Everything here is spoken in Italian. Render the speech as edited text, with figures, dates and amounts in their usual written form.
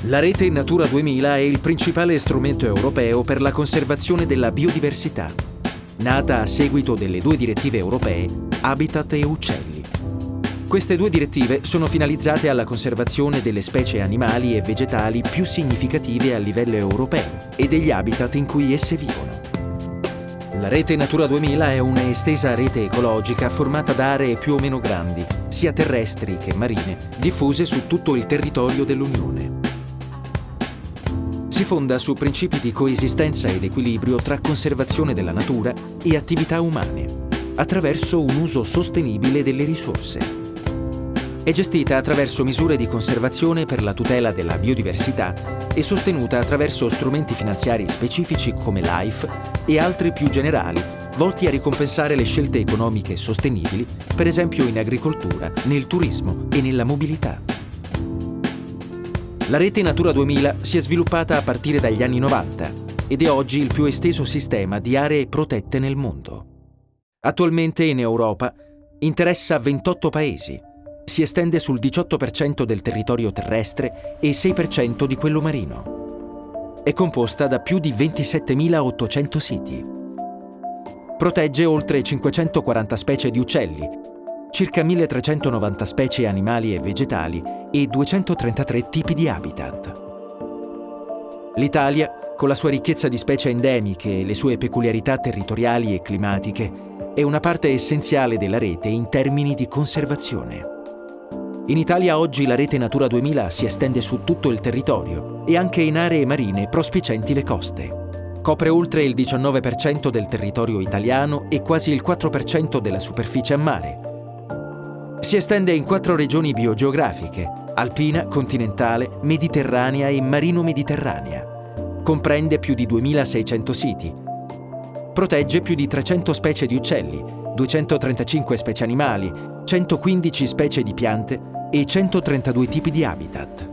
La rete Natura 2000 è il principale strumento europeo per la conservazione della biodiversità, nata a seguito delle due direttive europee Habitat e Uccelli. Queste due direttive sono finalizzate alla conservazione delle specie animali e vegetali più significative a livello europeo e degli habitat in cui esse vivono. La rete Natura 2000 è una estesa rete ecologica formata da aree più o meno grandi, sia terrestri che marine, diffuse su tutto il territorio dell'Unione. Si fonda su principi di coesistenza ed equilibrio tra conservazione della natura e attività umane, attraverso un uso sostenibile delle risorse. È gestita attraverso misure di conservazione per la tutela della biodiversità e sostenuta attraverso strumenti finanziari specifici come l'AIF e altri più generali, volti a ricompensare le scelte economiche sostenibili, per esempio in agricoltura, nel turismo e nella mobilità. La rete Natura 2000 si è sviluppata a partire dagli anni 90 ed è oggi il più esteso sistema di aree protette nel mondo. Attualmente in Europa interessa 28 paesi, si estende sul 18% del territorio terrestre e 6% di quello marino. È composta da più di 27.800 siti. Protegge oltre 540 specie di uccelli, circa 1.390 specie animali e vegetali e 233 tipi di habitat. L'Italia, con la sua ricchezza di specie endemiche e le sue peculiarità territoriali e climatiche, è una parte essenziale della rete in termini di conservazione. In Italia oggi la rete Natura 2000 si estende su tutto il territorio e anche in aree marine prospicienti le coste. Copre oltre il 19% del territorio italiano e quasi il 4% della superficie a mare. Si estende in 4 regioni biogeografiche: alpina, continentale, mediterranea e marino-mediterranea. Comprende più di 2.600 siti. Protegge più di 300 specie di uccelli, 235 specie animali, 115 specie di piante e 132 tipi di habitat.